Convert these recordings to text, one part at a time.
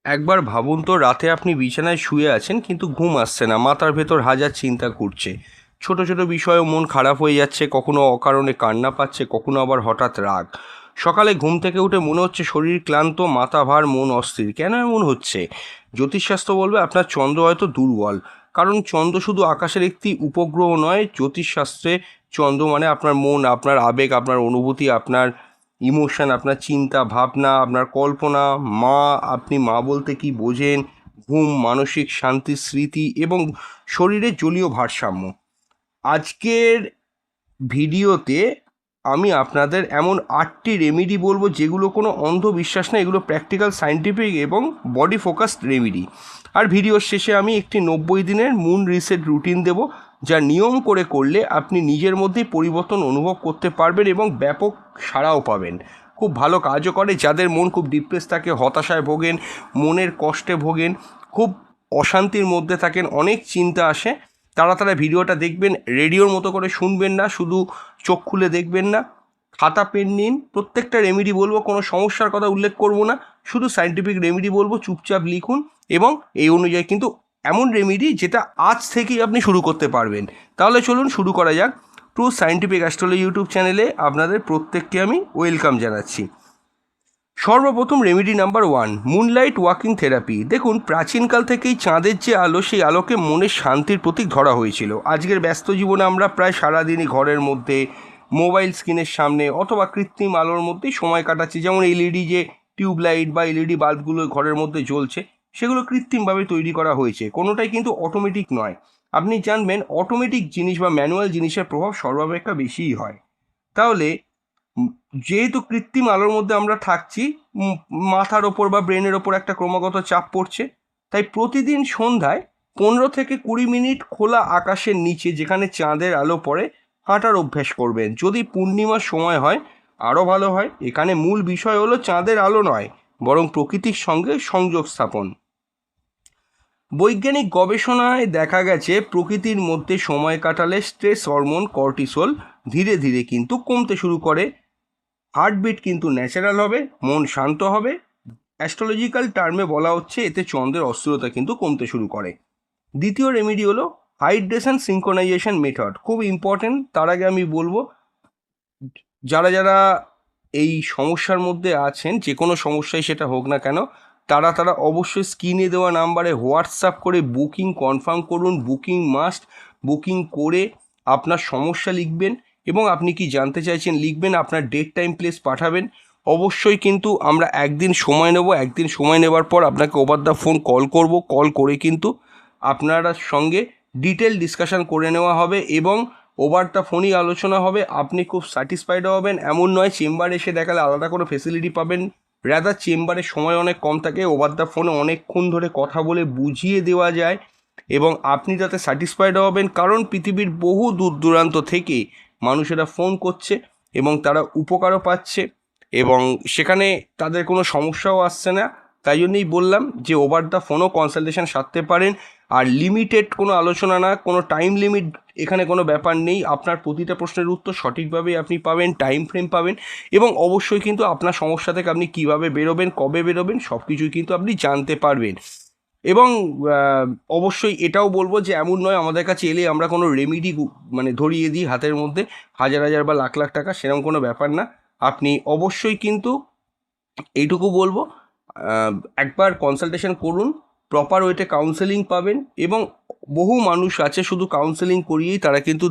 একবার ভাবুন তো, রাতে আপনি বিছানায় শুয়ে আছেন কিন্তু ঘুম আসছে না, মাথার ভেতর হাজার চিন্তা ঘুরছে। ছোট ছোট বিষয়েও মন খারাপ হয়ে যাচ্ছে, কখনো অকারণে কান্না পাচ্ছে, কখনো আবার হঠাৎ রাগ। সকালে ঘুম থেকে উঠে মনে হচ্ছে শরীর ক্লান্ত, মাথা ভার, মন অস্থির। কেন এমন হচ্ছে? জ্যোতিষশাস্ত্র বলবে আপনার চন্দ্র হয়তো দুর্বল। কারণ চন্দ্র শুধু আকাশের একটি উপগ্রহ নয়, জ্যোতিষশাস্ত্রে চন্দ্র মানে আপনার মন, আপনার আবেগ, আপনার অনুভূতি, আপনার ইমোশন, আপনার চিন্তা ভাবনা, আপনার কল্পনা। আপনি মা বলতে কি বোঝেন, ঘুম, মানসিক শান্তি, স্মৃতি এবং শরীরের জলীয় ভারসাম্য। আজকের ভিডিওতে আমি আপনাদের এমন 8টি রেমেডি বলবো যেগুলো কোনো অন্ধবিশ্বাস না, এগুলো প্র্যাকটিক্যাল, সায়েন্টিফিক এবং বডি ফোকাসড রেমেডি। আর ভিডিওর শেষে আমি একটি 90 দিনের মুন রিসেট রুটিন দেব, যা নিয়ম করে করলে আপনি নিজের মধ্যেই পরিবর্তন অনুভব করতে পারবেন এবং ব্যাপক সাড়াও পাবেন। খুব ভালো কাজও করে। যাদের মন খুব ডিপ্রেস থাকে, হতাশায় ভোগেন, মনের কষ্টে ভোগেন, খুব অশান্তির মধ্যে থাকেন, অনেক চিন্তা আসে, তারা ভিডিওটা দেখবেন। রেডিওর মতো করে শুনবেন না, শুধু চোখ খুলে দেখবেন না, খাতা পেন নিন। প্রত্যেকটা রেমেডি বলবো, কোনো সমস্যার কথা উল্লেখ করব না, শুধু সায়েন্টিফিক রেমেডি বলবো, চুপচাপ লিখুন। এবং এই অনুযায়ী কিন্তু এমন রেমেডি যেটা আজ থেকেই আপনি শুরু করতে পারবেন। তাহলে চলুন শুরু করা যাক। ট্রু সায়েন্টিফিক অ্যাস্ট্রোলজি ইউটিউব চ্যানেলে আপনাদের প্রত্যেককে আমি ওয়েলকাম জানাচ্ছি। সর্বপ্রথম remedy number 1, moonlight walking therapy. দেখুন, প্রাচীনকাল থেকেই চাঁদের যে আলো, সেই আলোকে মনের শান্তির প্রতীক ধরা হয়েছিল। আজকের ব্যস্ত জীবনে আমরা প্রায় সারাদিনই ঘরের মধ্যে, মোবাইল স্ক্রিনের সামনে অথবা কৃত্রিম আলোর মধ্যেই সময় কাটাচ্ছি। যেমন এলইডি যে টিউবলাইট বা এলইডি বাল্বগুলো ঘরের মধ্যে জ্বলছে, সেগুলো কৃত্রিমভাবে তৈরি করা হয়েছে, কোনোটাই কিন্তু অটোমেটিক নয়। আপনি জানবেন, অটোমেটিক জিনিস বা ম্যানুয়াল জিনিসের প্রভাব সর্বাপেক্ষা বেশিই হয়। তাহলে উম, যেহেতু কৃত্রিম আলোর মধ্যে আমরা থাকছি, মাথার ওপর বা ব্রেনের ওপর একটা ক্রমাগত চাপ পড়ছে। তাই প্রতিদিন সন্ধ্যায় 15 থেকে 20 মিনিট খোলা আকাশের নিচে, যেখানে চাঁদের আলো পড়ে, হাঁটার অভ্যাস করবেন। যদি পূর্ণিমার সময় হয় আরও ভালো হয়। এখানে মূল বিষয় হলো চাঁদের আলো নয়, বরং প্রকৃতির সঙ্গে সংযোগ স্থাপন। বৈজ্ঞানিক গবেষণায় দেখা গেছে, প্রকৃতির মধ্যে সময় কাটালে স্ট্রেস হরমোন কর্টিসল ধীরে ধীরে কিন্তু কমতে শুরু করে। হার্টবিট কিন্তু ন্যাচারাল হবে, মন শান্ত হবে। অ্যাস্ট্রোলজিক্যাল টার্মে বলা হচ্ছে, এতে চন্দ্রের অস্থিরতা কিন্তু কমতে শুরু করে। দ্বিতীয় রেমেডি হলো হাইড্রেশন সিঙ্ক্রোনাইজেশন মেথড, খুব ইম্পর্টেন্ট। তার আগে আমি বলবো, যারা যারা এই সমস্যার মধ্যে আছেন, যে কোনো সমস্যায় সেটা হোক না কেন, তারা অবশ্যই স্ক্রিনে দেওয়া নাম্বারে হোয়াটসঅ্যাপ করে বুকিং কনফার্ম করুন। Booking must. বুকিং করে আপনার সমস্যা লিখবেন এবং আপনি কি জানতে চাইছেন লিখবেন, আপনার ডেট টাইম প্লেস পাঠাবেন। অবশ্যই কিন্তু আমরা একদিন সময় নেব, একদিন সময় নেবার পর আপনাকে ওভার দ্য ফোন কল করব। কল করে কিন্তু আপনারা সঙ্গে ডিটেল ডিসকাশন করে নেওয়া হবে এবং ওভার দ্য ফোনই আলোচনা হবে। আপনি খুব স্যাটিসফাইড হবেন। এমন নয় চেম্বারে এসে দেখালে আলাদা কোনো ফেসিলিটি পাবেন, রাদার চেম্বারে সময় অনেক কম থাকে, ওভার দ্য ফোনে অনেকক্ষণ ধরে কথা বলে বুঝিয়ে দেওয়া যায় এবং আপনি তাতে স্যাটিসফাইড হবেন। কারণ পৃথিবীর বহু দূর দূরান্ত থেকে মানুষেরা ফোন করছে এবং তারা উপকারও পাচ্ছে এবং সেখানে তাদের কোনো সমস্যাও আসছে না। তাই জন্যই বললাম যে ওভার দ্য ফোনও কনসালটেশন সারতে পারেন। আর লিমিটেড কোনো আলোচনা না, কোনো টাইম লিমিট এখানে কোনো ব্যাপার নেই। আপনার প্রতিটা প্রশ্নের উত্তর সঠিকভাবেই আপনি পাবেন, টাইম ফ্রেম পাবেন এবং অবশ্যই কিন্তু আপনার সমস্যা থেকে আপনি কীভাবে বেরোবেন, কবে বেরোবেন, সব কিছুই কিন্তু আপনি জানতে পারবেন। এবং অবশ্যই এটাও বলবো যে এমন নয় আমাদের কাছে এলে আমরা কোনো রেমিডি মানে ধরিয়ে দিই হাতের মধ্যে হাজার হাজার বা লাখ লাখ টাকা, সেরকম কোনো ব্যাপার না। আপনি অবশ্যই কিন্তু এইটুকু বলবো, একবার কনসালটেশন করুন, প্রপার ওয়েতে কাউন্সেলিং পাবেন এবং বহু মানুষ আছে শুধু কাউন্সেলিং করিয়েই তারা কিন্তু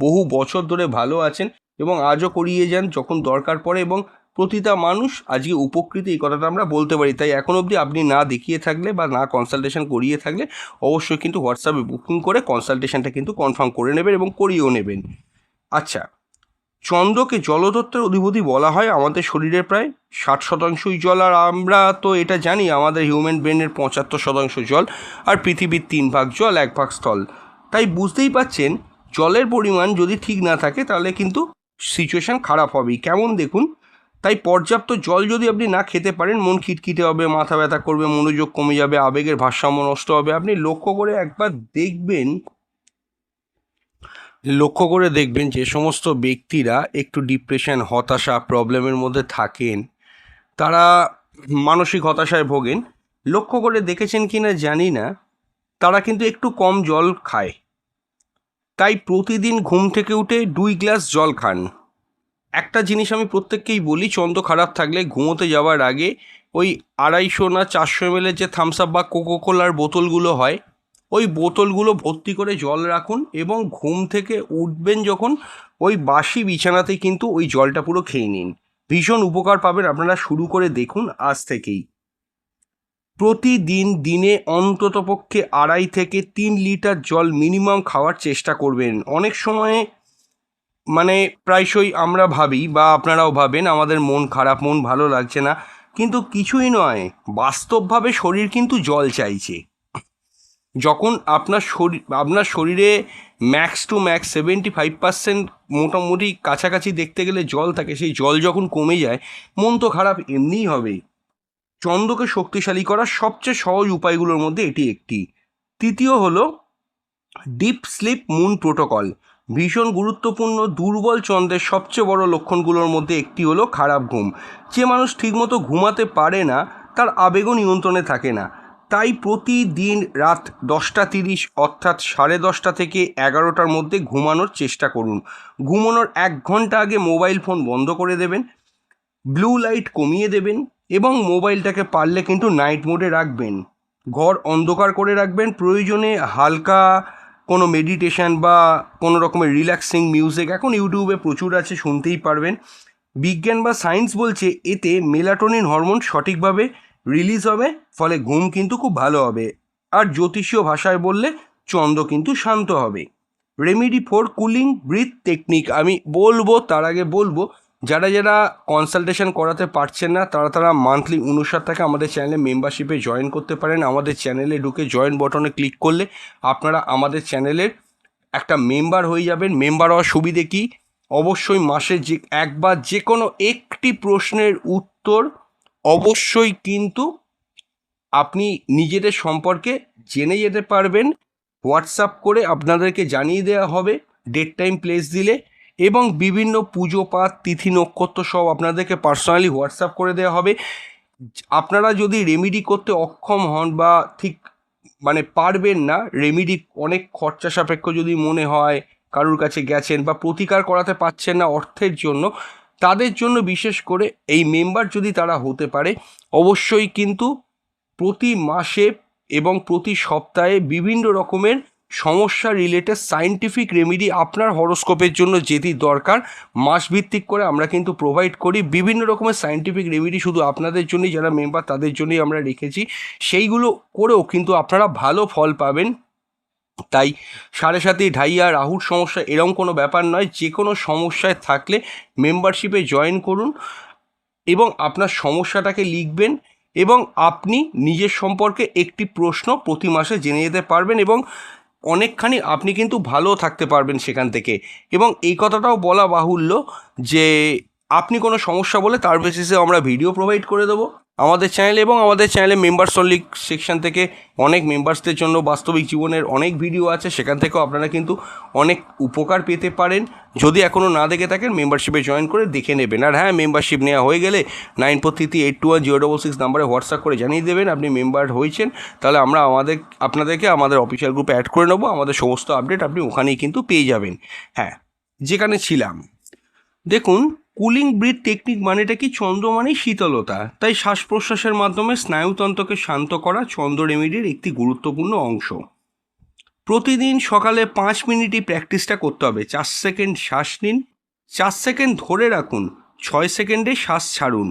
বহু বছর ধরে ভালো আছেন এবং আজও করিয়ে যান যখন দরকার পড়ে এবং প্রতিটা মানুষ আজকে উপকৃত, এই কথাটা আমরা বলতে পারি। তাই এখন অবধি আপনি না দেখিয়ে থাকলে বা না কনসালটেশন করিয়ে থাকলে অবশ্যই কিন্তু হোয়াটসঅ্যাপে বুকিং করে কনসালটেশনটা কিন্তু কনফার্ম করে নেবেন এবং করিয়েও নেবেন। আচ্ছা, চন্দ্রকে জলতত্ত্বের অধিপতি বলা হয়। আমাদের শরীরের প্রায় 60%ই জল, আর আমরা তো এটা জানি আমাদের হিউম্যান ব্রেনের 75% জল, আর পৃথিবীর 3 ভাগ জল, 1 ভাগ স্থল। তাই বুঝতেই পাচ্ছেন, জলের পরিমাণ যদি ঠিক না থাকে তাহলে কিন্তু সিচুয়েশান খারাপ হবেই। কেমন দেখুন, তাই পর্যাপ্ত জল যদি আপনি না খেতে পারেন, মন খিটখিটে হবে, মাথা ব্যথা করবে, মনোযোগ কমে যাবে, আবেগের ভারসাম্য নষ্ট হবে। আপনি লক্ষ্য করে দেখবেন যে সমস্ত ব্যক্তিরা একটু ডিপ্রেশন, হতাশা, প্রবলেমের মধ্যে থাকেন, তারা মানসিক হতাশায় ভোগেন, লক্ষ্য করে দেখেছেন কি না জানি না, তারা কিন্তু একটু কম জল খায়। তাই প্রতিদিন ঘুম থেকে উঠে 2 গ্লাস জল খান। একটা জিনিস আমি প্রত্যেককেই বলি, চন্দ্র খারাপ থাকলে ঘুমোতে যাওয়ার আগে ওই 250 না 400 ml যে থামস আপ বা কোকোকোলার বোতলগুলো হয়, ওই বোতলগুলো ভর্তি করে জল রাখুন এবং ঘুম থেকে উঠবেন যখন ওই বাসি বিছানাতেই কিন্তু ওই জলটা পুরো খেয়ে নিন। ভীষণ উপকার পাবেন। আপনারা শুরু করে দেখুন আজ থেকেই। প্রতিদিন দিনে অন্ততপক্ষে 2.5 থেকে 3 লিটার জল মিনিমাম খাওয়ার চেষ্টা করবেন। অনেক সময় মানে প্রায়শই আমরা ভাবি বা আপনারাও ভাবেন আমাদের মন খারাপ, মন ভালো লাগছে না, কিন্তু কিছুই নয়, বাস্তবভাবে শরীর কিন্তু জল চাইছে। যখন আপনার শরীরে ম্যাক্স টু ম্যাক্স 75% মোটামুটি কাছাকাছি দেখতে গেলে জল থাকে, সেই জল যখন কমে যায় মন তো খারাপ এমনিই হবে। চন্দ্রকে শক্তিশালী করার সবচেয়ে সহজ উপায়গুলোর মধ্যে এটি একটি। তৃতীয় হলো ডিপ স্লিপ মুন প্রোটোকল। ভীষণ গুরুত্বপূর্ণ। দুর্বল চন্দ্রের সবচেয়ে বড় লক্ষণগুলোর মধ্যে একটি হলো খারাপ ঘুম। যে মানুষ ঠিকমতো ঘুমাতে পারে না তার আবেগও নিয়ন্ত্রণে থাকে না। তাই প্রতিদিন রাত 10:30 অর্থাৎ 10:30 থেকে 11টার মধ্যে ঘুমানোর চেষ্টা করুন। ঘুমানোর 1 ঘন্টা আগে মোবাইল ফোন বন্ধ করে দেবেন, ব্লু লাইট কমিয়ে দেবেন এবং মোবাইলটাকে পারলে কিন্তু নাইট মোডে রাখবেন। ঘর অন্ধকার করে রাখবেন। প্রয়োজনে হালকা কোনো মেডিটেশন বা কোনো রকমের রিল্যাক্সিং মিউজিক এখন ইউটিউবে প্রচুর আছে, শুনতেই পারবেন। বিজ্ঞান বা সায়েন্স বলছে এতে মেলাটোনিন হরমোন সঠিকভাবে রিলিজ হবে, ফলে ঘুম কিন্তু খুব ভালো হবে। আর জ্যোতিষীয় ভাষায় বললে চন্দ্র কিন্তু শান্ত হবে। Remedy for cooling breath technique আমি বলবো, তার আগে বলবো যারা যারা কনসালটেশন করাতে পারছেন না তারা মান্থলি 59 টাকা আমাদের চ্যানেলে মেম্বারশিপে জয়েন করতে পারেন। আমাদের চ্যানেলে ঢুকে জয়েন বটনে ক্লিক করলে আপনারা আমাদের চ্যানেলের একটা মেম্বার হয়ে যাবেন। মেম্বার হওয়ার সুবিধে কি? অবশ্যই মাসে যে একবার যে কোনো একটি প্রশ্নের উত্তর অবশ্যই কিন্তু আপনি নিজেদের সম্পর্কে জেনে যেতে পারবেন। হোয়াটসঅ্যাপ করে আপনাদেরকে জানিয়ে দেওয়া হবে ডেট টাইম প্লেস দিলে, এবং বিভিন্ন পুজো পাঠ তিথি নক্ষত্র সব আপনাদেরকে পার্সোনালি হোয়াটসঅ্যাপ করে দেওয়া হবে। আপনারা যদি রেমেডি করতে অক্ষম হন বা ঠিক মানে পারবেন না, রেমেডি অনেক খরচা সাপেক্ষ যদি মনে হয়, কারুর কাছে গেছেন বা প্রতিকার করাতে পারছেন না অর্থের জন্য, তাদের জন্য বিশেষ করে এই মেম্বার যদি তারা হতে পারে, অবশ্যই কিন্তু প্রতি মাসে এবং প্রতি সপ্তাহে বিভিন্ন রকমের সমস্যা রিলেটেড সায়েন্টিফিক রেমেডি আপনার হরোস্কোপের জন্য যেটি দরকার মাসভিত্তিক করে আমরা কিন্তু প্রোভাইড করি। বিভিন্ন রকমের সায়েন্টিফিক রেমেডি শুধু আপনাদের জন্যই, যারা মেম্বার তাদের জন্যই আমরা রেখেছি। সেইগুলো করেও কিন্তু আপনারা ভালো ফল পাবেন। তাই 7.5 ঢাইয়া রাহুর সমস্যা এরকম কোনো ব্যাপার নয়। যে কোনো সমস্যায় থাকলে মেম্বারশিপে জয়েন করুন এবং আপনার সমস্যাটাকে লিখবেন এবং আপনি নিজের সম্পর্কে একটি প্রশ্ন প্রতি মাসে জেনে যেতে পারবেন এবং অনেকখানি আপনি কিন্তু ভালো থাকতে পারবেন সেখান থেকে। এবং এই কথাটাও বলা বাহুল্য যে আপনি কোনো সমস্যা বলে তার বেসিসে আমরা ভিডিও প্রোভাইড করে দেবো আমাদের চ্যানেলে, এবং আমাদের চ্যানেলে মেম্বার্স অনলি সেকশন থেকে অনেক মেম্বার্সদের জন্য বাস্তবিক জীবনের অনেক ভিডিও আছে, সেখান থেকেও আপনারা কিন্তু অনেক উপকার পেতে পারেন। যদি এখনও না দেখে থাকেন মেম্বারশিপে জয়েন করে দেখে নেবেন। আর হ্যাঁ, মেম্বারশিপ নেওয়া হয়ে গেলে 9433821066 নাম্বারে হোয়াটসঅ্যাপ করে জানিয়ে দেবেন আপনি মেম্বার হয়েছেন, তাহলে আমরা আপনাদেরকে আমাদের অফিসিয়াল গ্রুপে অ্যাড করে নেবো। আমাদের সমস্ত আপডেট আপনি ওখানেই কিন্তু পেয়ে যাবেন। হ্যাঁ, যেখানে ছিলাম, দেখুন কুলিং ব্রিথ টেকনিক মানেটা কি? চন্দ্র মানেই শীতলতা, তাই শ্বাস প্রশ্বাসের মাধ্যমে স্নায়ুতন্ত্রকে শান্ত করা চন্দ্র রেমেডির একটি গুরুত্বপূর্ণ অংশ। প্রতিদিন সকালে 5 মিনিটই প্র্যাকটিসটা করতে হবে। 4 সেকেন্ড শ্বাস নিন, 4 সেকেন্ড ধরে রাখুন, 6 সেকেন্ডে শ্বাস ছাড়ুন।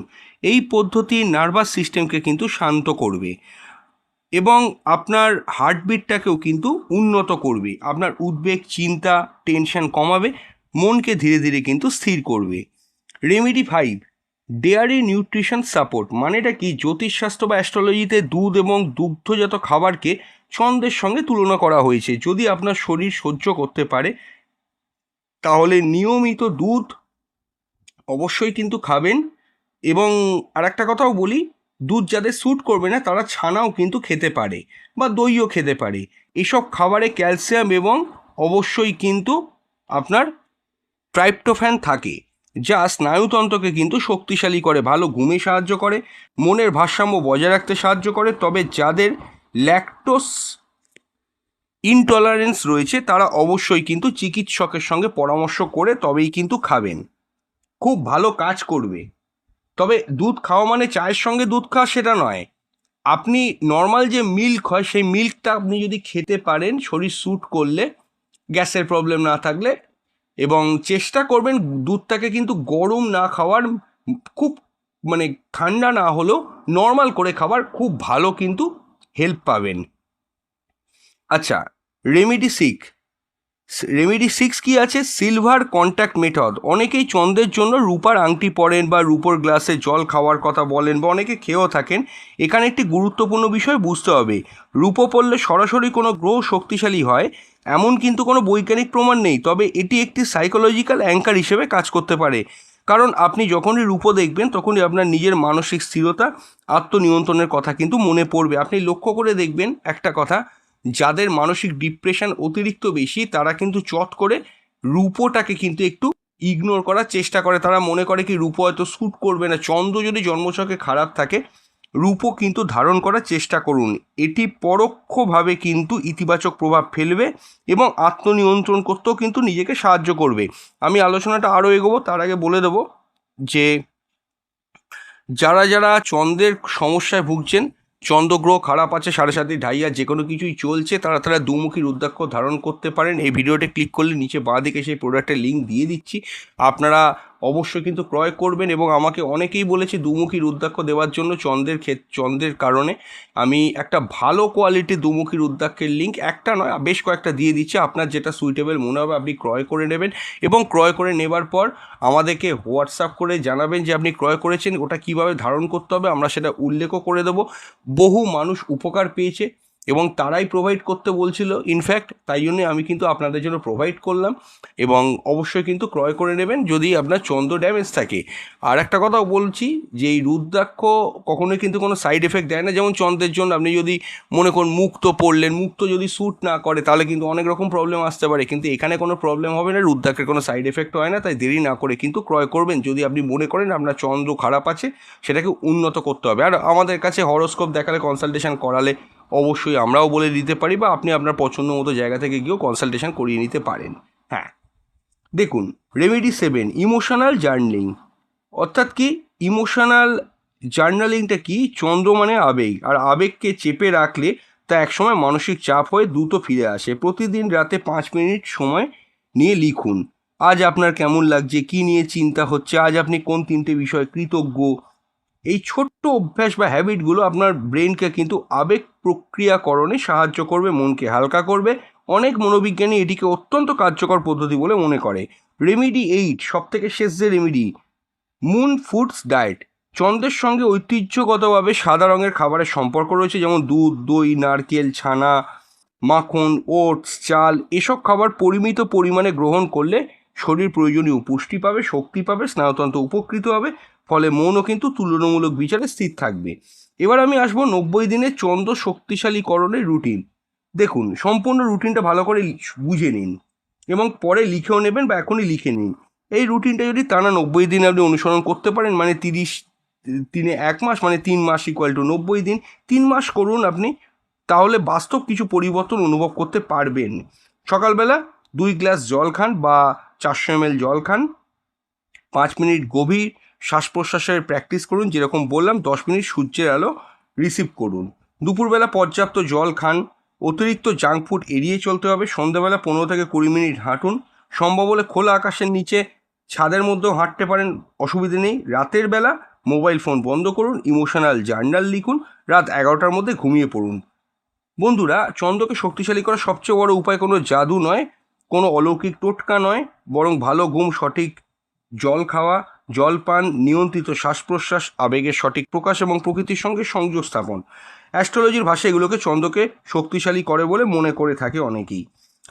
এই পদ্ধতি নার্ভাস সিস্টেমকে কিন্তু শান্ত করবে এবং আপনার হার্টবিটটাকেও কিন্তু উন্নত করবে। আপনার উদ্বেগ, চিন্তা, টেনশন কমাবে, মনকে ধীরে ধীরে কিন্তু স্থির করবে। রেমেডি 5 ডেয়ারি নিউট্রিশন সাপোর্ট মানেটা কি? জ্যোতিষশাস্ত্র বা অ্যাস্ট্রোলজিতে দুধ এবং দুগ্ধজাত খাবারকে চন্দ্রের সঙ্গে তুলনা করা হয়েছে। যদি আপনার শরীর সহ্য করতে পারে তাহলে নিয়মিত দুধ অবশ্যই কিন্তু খাবেন। এবং আর একটা কথাও বলি, দুধ যাদের স্যুট করবে না তারা ছানাও কিন্তু খেতে পারে বা দইও খেতে পারে। এসব খাবারে ক্যালসিয়াম এবং অবশ্যই কিন্তু আপনার ট্রাইপ্টোফ্যান থাকে। যা স্নায়ুতন্ত্রকে কিন্তু শক্তিশালী করে, ভালো ঘুমে সাহায্য করে, মনের ভারসাম্য বজায় রাখতে সাহায্য করে। তবে যাদের ল্যাকটোস ইনটলারেন্স রয়েছে তারা অবশ্যই কিন্তু চিকিৎসকের সঙ্গে পরামর্শ করে তবেই কিন্তু খাবেন, খুব ভালো কাজ করবে। তবে দুধ খাওয়া মানে চায়ের সঙ্গে দুধ খাওয়া সেটা নয়। আপনি নর্মাল যে মিল্ক হয় সেই মিল্কটা আপনি যদি খেতে পারেন শরীর স্যুট করলে, গ্যাসের প্রবলেম না থাকলে, এবং চেষ্টা করবেন দুধটাকে কিন্তু গরম না খাওয়ার, খুব মানে ঠান্ডা না হলেও নর্মাল করে খাবার, খুব ভালো কিন্তু হেল্প পাবেন। আচ্ছা, রেমেডি 6 কি আছে? Silver contact method. অনেকেই চন্দ্রের জন্য রূপার আংটি পরেন বা রূপোর গ্লাসে জল খাওয়ার কথা বলেন বা অনেকে খেয়েও থাকেন। এখানে একটি গুরুত্বপূর্ণ বিষয় বুঝতে হবে, রূপো পড়লে সরাসরি কোনো গ্রহ শক্তিশালী হয় এমন কিন্তু কোনো বৈজ্ঞানিক প্রমাণ নেই, তবে এটি একটি সাইকোলজিক্যাল অ্যাঙ্কার হিসেবে কাজ করতে পারে। কারণ আপনি যখনই রূপো দেখবেন তখনই আপনার নিজের মানসিক স্থিরতা, আত্মনিয়ন্ত্রণের কথা কিন্তু মনে পড়বে। আপনি লক্ষ্য করে দেখবেন একটা কথা, যাদের মানসিক ডিপ্রেশন অতিরিক্ত বেশি তারা কিন্তু চট করে রূপোটাকে কিন্তু একটু ইগনোর করার চেষ্টা করে। তারা মনে করে কি রূপো হয়তো শ্যুট করবে না। চন্দ্র যদি জন্মছকে খারাপ থাকে, রূপো কিন্তু ধারণ করার চেষ্টা করুন, এটি পরোক্ষভাবে কিন্তু ইতিবাচক প্রভাব ফেলবে এবং আত্মনিয়ন্ত্রণ করতেও কিন্তু নিজেকে সাহায্য করবে। আমি আলোচনাটা আরও এগোবো তার আগে বলে দেবো যে যারা যারা চন্দ্রের সমস্যায় ভুগছেন, চন্দ্রগ্রহ খারাপ আছে, 7.5 ঢাইয়া যে কোনো কিছুই চলছে, তারা দুমুখী রুদ্রাক্ষ ধারণ করতে পারেন। এই ভিডিওতে ক্লিক করলে নিচে বাঁ দিকে সেই প্রোডাক্টের লিঙ্ক দিয়ে দিচ্ছি, আপনারা অবশ্যই কিন্তু ক্রয় করবেন। এবং আমাকে অনেকেই বলেছে দুমুখী রুদ্রাক্ষ দেওয়ার জন্য চন্দ্রের কারণে। আমি একটা ভালো কোয়ালিটির দুমুখী রুদ্রাক্ষের লিঙ্ক একটা নয় বেশ কয়েকটা দিয়ে দিচ্ছি, আপনার যেটা সুইটেবল মনে হবে আপনি ক্রয় করে নেবেন। এবং ক্রয় করে নেবার পর আমাদেরকে হোয়াটসঅ্যাপ করে জানাবেন যে আপনি ক্রয় করেছেন, ওটা কীভাবে ধারণ করতে হবে আমরা সেটা উল্লেখও করে দেবো। বহু মানুষ উপকার পেয়েছে এবং তারাই প্রোভাইড করতে বলছিল ইনফ্যাক্ট, তাই জন্যে আমি কিন্তু আপনাদের জন্য প্রোভাইড করলাম। এবং অবশ্যই কিন্তু ক্রয় করে নেবেন যদি আপনার চন্দ্র ড্যামেজ থাকে। আর একটা কথাও বলছি যে এই রুদ্রাক্ষ কখনোই কিন্তু কোনো সাইড এফেক্ট দেয় না। যেমন চন্দ্রের জন্য আপনি যদি মনে করুন মুক্তো পড়লেন, মুক্তো যদি শ্যুট না করে তাহলে কিন্তু অনেক রকম প্রবলেম আসতে পারে, কিন্তু এখানে কোনো প্রবলেম হবে না, রুদ্রাক্ষের কোনো সাইড এফেক্ট হয় না। তাই দেরি না করে কিন্তু ক্রয় করবেন যদি আপনি মনে করেন আপনার চন্দ্র খারাপ আছে, সেটাকে উন্নত করতে হবে। আর আমাদের কাছে হরোস্কোপ দেখালে, কনসালটেশন করালে অবশ্যই আমরাও বলে দিতে পারি, বা আপনি আপনার পছন্দ মতো জায়গা থেকে গিয়েও কনসালটেশন করিয়ে নিতে পারেন। হ্যাঁ, দেখুন রেমেডি 7 ইমোশনাল জার্নালিং। অর্থাৎ কি ইমোশনাল জার্নালিংটা কি? চন্দ্র মানে আবেগ, আর আবেগকে চেপে রাখলে তা একসময় মানসিক চাপ হয়ে দ্রুত ফিরে আসে। প্রতিদিন রাতে 5 মিনিট সময় নিয়ে লিখুন, আজ আপনার কেমন লাগছে, কি নিয়ে চিন্তা হচ্ছে, আজ আপনি কোন 3টে বিষয়ে কৃতজ্ঞ। এই ছোট্ট অভ্যাস বা হ্যাবিটগুলো আপনার ব্রেনকে কিন্তু আবেগ প্রক্রিয়াকরণে সাহায্য করবে, মনকে হালকা করবে। অনেক মনোবিজ্ঞানী এটিকে অত্যন্ত কার্যকর পদ্ধতি বলে মনে করে। রেমেডি 8, সব থেকে শেষ যে রেমেডি, মুন ফুডস ডায়েট। চন্দ্রের সঙ্গে ঐতিহ্যগতভাবে সাদা রঙের খাবারের সম্পর্ক রয়েছে, যেমন দুধ, দই, নারকেল, ছানা, মাখন, ওটস, চাল। এসব খাবার পরিমিত পরিমাণে গ্রহণ করলে শরীর প্রয়োজনীয় পুষ্টি পাবে, শক্তি পাবে, স্নায়ুতন্ত্র উপকৃত হবে, ফলে মনও কিন্তু তুলনামূলক বিচারে স্থির থাকবে। এবার আমি আসবো 90 দিনের চন্দ্র শক্তিশালীকরণের রুটিন। দেখুন সম্পূর্ণ রুটিনটা ভালো করে বুঝে নিন এবং পরে লিখেও নেবেন বা এখনই লিখে নিন। এই রুটিনটা যদি টানা 90 দিন আপনি অনুসরণ করতে পারেন, মানে 30 দিনে 1 মাস, মানে 3 মাস ইকুয়াল টু 90 দিন, 3 মাস করুন আপনি, তাহলে বাস্তব কিছু পরিবর্তন অনুভব করতে পারবেন। সকালবেলা 2 গ্লাস জল খান বা 400 ml জল খান, 5 মিনিট গভীর শ্বাস প্রশ্বাসের প্র্যাকটিস করুন, যেরকম বললাম 10 মিনিট সূর্যের আলো রিসিভ করুন। দুপুরবেলা পর্যাপ্ত জল খান, অতিরিক্ত জাঙ্ক ফুড এড়িয়ে চলতে হবে। সন্ধ্যাবেলা 15 থেকে 20 মিনিট হাঁটুন, সম্ভব হলে খোলা আকাশের নিচে, ছাদের মধ্যেও হাঁটতে পারেন, অসুবিধে নেই। রাতের বেলা মোবাইল ফোন বন্ধ করুন, ইমোশনাল জার্নাল লিখুন, রাত 11টার মধ্যে ঘুমিয়ে পড়ুন। বন্ধুরা, চন্দ্রকে শক্তিশালী করার সবচেয়ে বড় উপায় কোনো জাদু নয়, কোনো অলৌকিক টোটকা নয়, বরং ভালো ঘুম, সঠিক জল খাওয়া, জলপান, নিয়ন্ত্রিত শ্বাস প্রশ্বাস, আবেগের সঠিক প্রকাশ এবং প্রকৃতির সঙ্গে সংযোগ স্থাপন। অ্যাস্ট্রোলজির ভাষায় এগুলোকে চন্দ্রকে শক্তিশালী করে বলে মনে করে থাকে অনেকেই,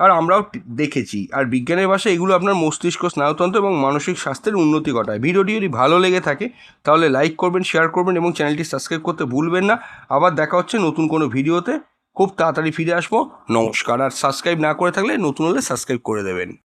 আর আমরাও দেখেছি। আর বিজ্ঞানের ভাষায় এগুলো আপনার মস্তিষ্ক, স্নায়ুতন্ত্র এবং মানসিক স্বাস্থ্যের উন্নতি ঘটায়। ভিডিওটি যদি ভালো লেগে থাকে তাহলে লাইক করবেন, শেয়ার করবেন এবং চ্যানেলটি সাবস্ক্রাইব করতে ভুলবেন না। আবার দেখা হচ্ছে নতুন কোনো ভিডিওতে, খুব তাড়াতাড়ি ফিরে আসবো। নমস্কার। আর সাবস্ক্রাইব না করে থাকলে নতুন হলে সাবস্ক্রাইব করে দেবেন।